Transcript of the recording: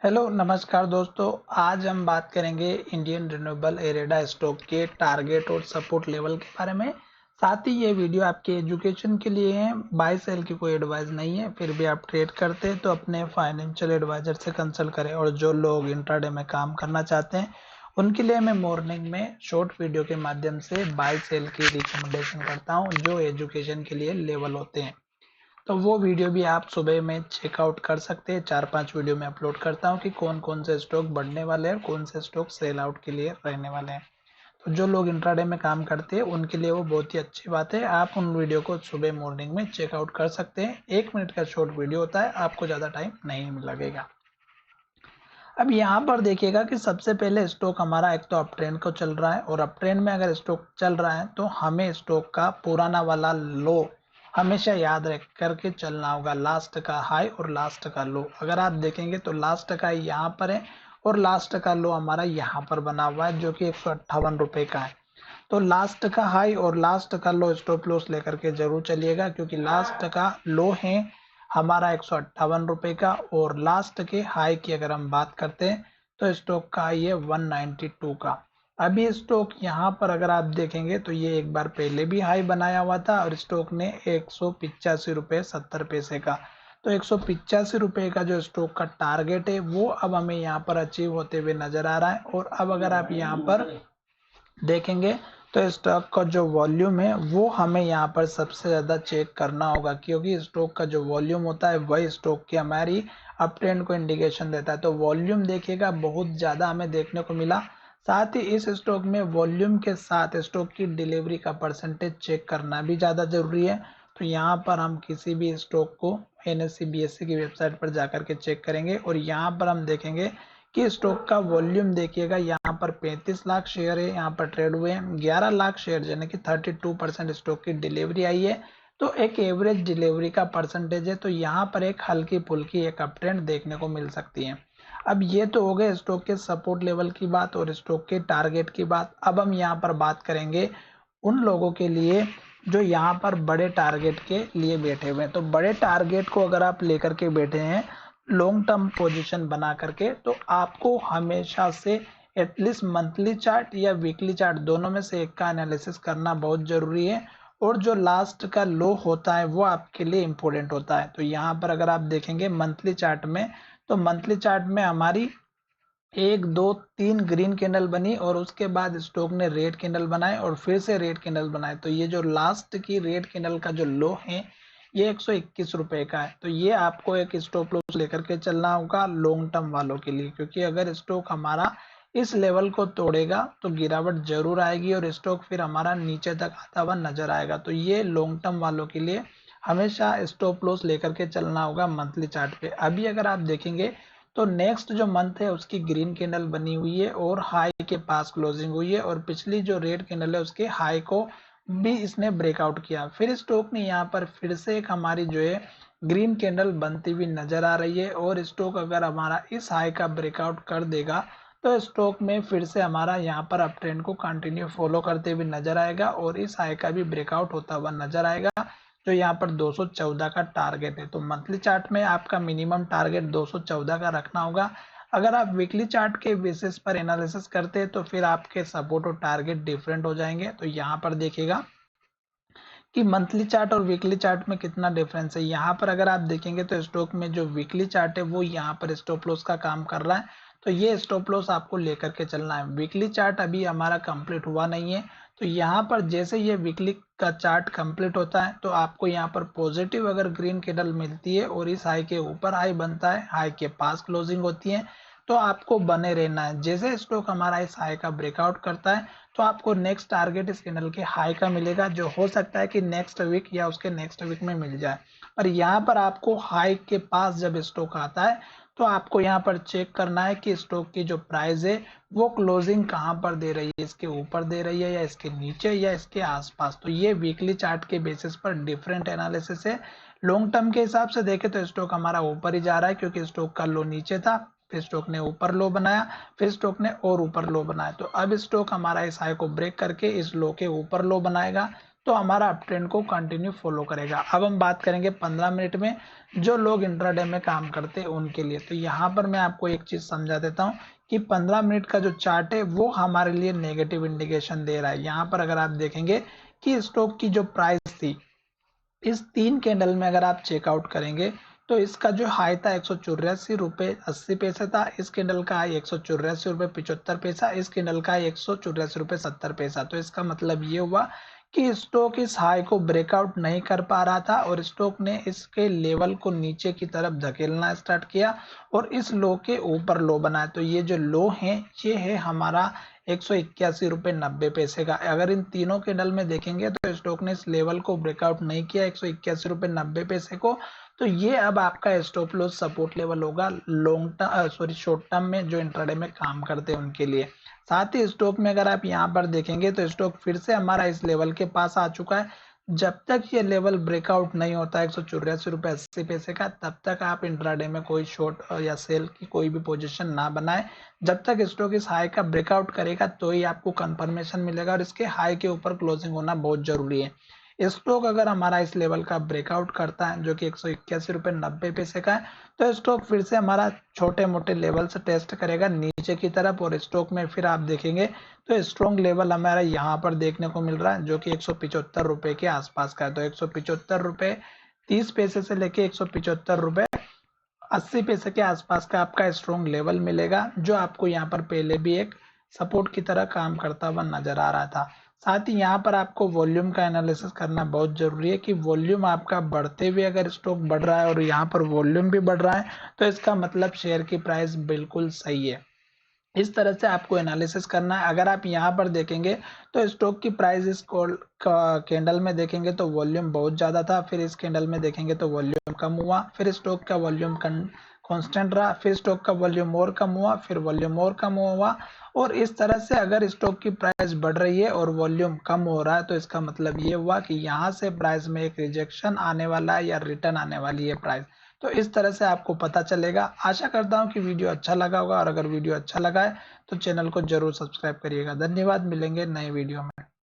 Hello नमस्कार दोस्तों। आज हम बात करेंगे इंडियन रिन्यूएबल एरेडा स्टॉक के टारगेट और सपोर्ट लेवल के बारे में। साथ ही ये वीडियो आपके एजुकेशन के लिए है, बाय सेल की कोई एडवाइस नहीं है। फिर भी आप ट्रेड करते हैं तो अपने फाइनेंशियल एडवाइजर से कंसल्ट करें। और जो लोग इंट्राडे में काम करना चाहते हैं उनके लिए मैं मॉर्निंग में शॉर्ट वीडियो के माध्यम से बाय सेल की रिकमेंडेशन करता हूँ जो एजुकेशन के लिए लेवल होते हैं। तो वो वीडियो भी आप सुबह में चेकआउट कर सकते हैं। 4-5 वीडियो में अपलोड करता हूँ कि कौन कौन से स्टॉक बढ़ने वाले हैं, कौन से स्टॉक सेल आउट के लिए रहने वाले हैं। तो जो लोग इंट्राडे में काम करते हैं उनके लिए वो बहुत ही अच्छी बात है। आप उन वीडियो को सुबह मॉर्निंग में चेकआउट कर सकते हैं। 1 मिनट का शॉर्ट वीडियो होता है, आपको ज़्यादा टाइम नहीं लगेगा। अब यहाँ पर देखिएगा कि सबसे पहले स्टॉक हमारा एक तो अप ट्रेंड को चल रहा है, और अप ट्रेंड में अगर स्टॉक चल रहा है तो हमें स्टॉक का पुराना वाला लो हमेशा याद रख करके चलना होगा। लास्ट का हाई और लास्ट का लो अगर आप देखेंगे तो लास्ट का यहाँ पर है और लास्ट का लो हमारा यहाँ पर बना हुआ है जो कि 158 रुपए का है। तो लास्ट का हाई और लास्ट का लो स्टॉप लॉस लेकर के जरूर चलिएगा, क्योंकि लास्ट का लो है हमारा 158 रुपए का, और लास्ट के हाई की अगर हम बात करते हैं तो स्टॉक का हाई है 192 का। अभी स्टॉक यहाँ पर अगर आप देखेंगे तो ये एक बार पहले भी हाई बनाया हुआ था और स्टॉक ने 185 रुपए 70 पैसे का, तो 185 रुपए का जो स्टॉक का टारगेट है वो अब हमें यहाँ पर अचीव होते हुए नजर आ रहा है। और अब अगर आप यहाँ पर देखेंगे तो स्टॉक का जो वॉल्यूम है वो हमें यहाँ पर सबसे ज़्यादा चेक करना होगा, क्योंकि स्टॉक का जो वॉल्यूम होता है वही स्टॉक की हमारी अप ट्रेंड को इंडिकेशन देता है। तो वॉल्यूम देखिएगा बहुत ज़्यादा हमें देखने को मिला। साथ ही इस स्टॉक में वॉल्यूम के साथ स्टॉक की डिलीवरी का परसेंटेज चेक करना भी ज़्यादा जरूरी है। तो यहाँ पर हम किसी भी स्टॉक को NSE BSE की वेबसाइट पर जाकर के चेक करेंगे, और यहाँ पर हम देखेंगे कि स्टॉक का वॉल्यूम देखिएगा। यहाँ पर 35 लाख शेयर है, यहाँ पर ट्रेड हुए हैं 11 लाख शेयर, यानी कि 32% स्टॉक की डिलीवरी आई है। तो एक एवरेज डिलीवरी का परसेंटेज है, तो यहाँ पर एक हल्की फुल्की एक अप ट्रेंड देखने को मिल सकती है। अब ये तो हो गए स्टॉक के सपोर्ट लेवल की बात और स्टॉक के टारगेट की बात। अब हम यहाँ पर बात करेंगे उन लोगों के लिए जो यहाँ पर बड़े टारगेट के लिए बैठे हुए हैं। तो बड़े टारगेट को अगर आप लेकर के बैठे हैं लॉन्ग टर्म पोजीशन बना करके, तो आपको हमेशा से एटलीस्ट मंथली चार्ट या वीकली चार्ट दोनों में से एक का एनालिसिस करना बहुत जरूरी है। और जो लास्ट का लो होता है वो आपके लिए इंपॉर्टेंट होता है। तो यहाँ पर अगर आप देखेंगे मंथली चार्ट में, तो मंथली चार्ट में हमारी 1 2 3 ग्रीन कैंडल बनी और उसके बाद स्टॉक ने रेड कैंडल बनाए और फिर से रेड कैंडल बनाए। तो ये जो लास्ट की रेड कैंडल का जो लो है ये 121 रुपए का है। तो ये आपको एक स्टॉप लॉस लेकर के चलना होगा लॉन्ग टर्म वालों के लिए, क्योंकि अगर स्टॉक हमारा इस लेवल को तोड़ेगा तो गिरावट जरूर आएगी और स्टॉक फिर हमारा नीचे तक आता हुआ नजर आएगा। तो ये लॉन्ग टर्म वालों के लिए हमेशा स्टॉप लॉस लेकर के चलना होगा मंथली चार्ट पे। अभी अगर आप देखेंगे तो नेक्स्ट जो मंथ है उसकी ग्रीन कैंडल बनी हुई है और हाई के पास क्लोजिंग हुई है, और पिछली जो रेड कैंडल है उसके हाई को भी इसने ब्रेकआउट किया। फिर स्टॉक ने यहाँ पर फिर से एक हमारी जो है ग्रीन कैंडल बनती हुई नजर आ रही है, और स्टॉक अगर हमारा इस हाई का ब्रेकआउट कर देगा तो स्टॉक में फिर से हमारा यहाँ पर अप ट्रेंड को कंटिन्यू फॉलो करते हुए नजर आएगा और इस हाई का भी ब्रेकआउट होता हुआ नजर आएगा, जो यहाँ पर 214 का टारगेट है। तो मंथली चार्ट में आपका मिनिमम टारगेट 214 का रखना होगा। अगर आप वीकली चार्ट के बेसिस पर एनालिसिस करते हैं तो फिर आपके सपोर्ट और टारगेट डिफरेंट हो जाएंगे। तो यहाँ पर देखिएगा कि मंथली चार्ट और वीकली चार्ट में कितना डिफरेंस है। यहाँ पर अगर आप देखेंगे तो स्टॉक में जो वीकली चार्ट है वो यहाँ पर स्टॉप लॉस का काम कर रहा है, तो ये स्टॉप लॉस आपको लेकर के चलना है। वीकली चार्ट अभी हमारा कंप्लीट हुआ नहीं है, तो यहाँ पर जैसे ये वीकली का चार्ट कंप्लीट होता है तो आपको यहाँ पर पॉजिटिव अगर ग्रीन कैंडल मिलती है और इस हाई के ऊपर हाई बनता है, हाई के पास क्लोजिंग होती है, तो आपको बने रहना है। जैसे स्टॉक हमारा इस हाई का ब्रेकआउट करता है तो आपको नेक्स्ट टारगेट इस कैंडल के हाई का मिलेगा, जो हो सकता है कि नेक्स्ट वीक या उसके नेक्स्ट वीक में मिल जाए। और यहाँ पर आपको हाई के पास जब स्टॉक आता है तो आपको यहाँ पर चेक करना है कि स्टॉक की जो प्राइस है वो क्लोजिंग कहाँ पर दे रही है, इसके ऊपर दे रही है या इसके नीचे या इसके आसपास। तो ये वीकली चार्ट के बेसिस पर डिफरेंट एनालिसिस है। लॉन्ग टर्म के हिसाब से देखें तो स्टॉक हमारा ऊपर ही जा रहा है, क्योंकि स्टॉक का लो नीचे था, फिर स्टॉक ने ऊपर लो बनाया, फिर स्टॉक ने और ऊपर लो बनाया। तो अब स्टॉक हमारा इस हाई को ब्रेक करके इस लो के ऊपर लो बनाएगा, तो हमारा अप ट्रेंड को कंटिन्यू फॉलो करेगा। अब हम बात करेंगे 15 मिनट में, जो लोग इंट्राडे में काम करते हैं उनके लिए। तो यहाँ पर मैं आपको एक चीज समझा देता हूँ कि 15 मिनट का जो चार्ट है वो हमारे लिए नेगेटिव इंडिकेशन दे रहा है। यहाँ पर अगर आप देखेंगे कि स्टॉक की जो प्राइस थी, इस 3 कैंडल में अगर आप चेकआउट करेंगे तो इसका जो हाई था 184 रुपए 80 पैसे था, इस कैंडल का हाई 184 रुपए 75 पैसा, इस कैंडल का हाई 184 रुपए 70 पैसा। तो इसका मतलब ये हुआ कि स्टॉक इस हाई को ब्रेकआउट नहीं कर पा रहा था और स्टॉक ने इसके लेवल को नीचे की तरफ धकेलना स्टार्ट किया और इस लो के ऊपर लो बनाया। तो ये जो लो है ये है हमारा 181 रुपए 90 पैसे का। अगर इन तीनों कैंडल में देखेंगे तो स्टॉक ने इस लेवल को ब्रेकआउट नहीं किया 181 रुपए 90 पैसे को, तो ये अब आपका स्टॉप लॉस सपोर्ट लेवल होगा लॉन्ग टर्म शॉर्ट टर्म में जो इंट्राडे में काम करते हैं उनके लिए। साथ ही स्टॉक में अगर आप यहाँ पर देखेंगे तो स्टॉक फिर से हमारा इस लेवल के पास आ चुका है। जब तक ये लेवल ब्रेकआउट नहीं होता 184 रुपए 80 पैसे का, तब तक आप इंट्राडे में कोई शॉर्ट या सेल की कोई भी पोजीशन ना बनाए। जब तक स्टॉक इस हाई का ब्रेकआउट करेगा तो ही आपको कंफर्मेशन मिलेगा और इसके हाई के ऊपर क्लोजिंग होना बहुत जरूरी है। स्टॉक अगर हमारा इस लेवल का ब्रेकआउट करता है जो कि 181 रुपए 90 पैसे का है, तो स्टॉक फिर से हमारा छोटे मोटे लेवल से टेस्ट करेगा नीचे की तरफ और स्टॉक में फिर आप देखेंगे तो स्ट्रॉन्ग लेवल हमारा यहाँ पर देखने को मिल रहा है जो कि 175 रुपए के आसपास का है। तो 175 रुपए 30 पैसे से लेके 175 रुपए 80 पैसे के आसपास का आपका स्ट्रॉन्ग लेवल मिलेगा, जो आपको यहाँ पर पहले भी एक सपोर्ट की तरह काम करता हुआ नजर आ रहा था। साथ ही यहाँ पर आपको वॉल्यूम का एनालिसिस करना बहुत जरूरी है कि वॉल्यूम आपका बढ़ते हुए अगर स्टॉक बढ़ रहा है और यहाँ पर वॉल्यूम भी बढ़ रहा है तो इसका मतलब शेयर की प्राइस बिल्कुल सही है। इस तरह से आपको एनालिसिस करना है। अगर आप यहाँ पर देखेंगे तो स्टॉक की प्राइस इस कैंडल में देखेंगे तो वॉल्यूम बहुत ज्यादा था, फिर इस कैंडल में देखेंगे तो वॉल्यूम कम हुआ, फिर स्टॉक का वॉल्यूम कांस्टेंट रहा, फिर स्टॉक का वॉल्यूम और कम हुआ, फिर वॉल्यूम और कम हुआ। और इस तरह से अगर स्टॉक की प्राइस बढ़ रही है और वॉल्यूम कम हो रहा है तो इसका मतलब ये हुआ कि यहाँ से प्राइस में एक रिजेक्शन आने वाला है या रिटर्न आने वाली है प्राइस। तो इस तरह से आपको पता चलेगा। आशा करता हूँ कि वीडियो अच्छा लगा होगा और अगर वीडियो अच्छा लगा है तो चैनल को जरूर सब्सक्राइब करिएगा। धन्यवाद, मिलेंगे नए वीडियो में।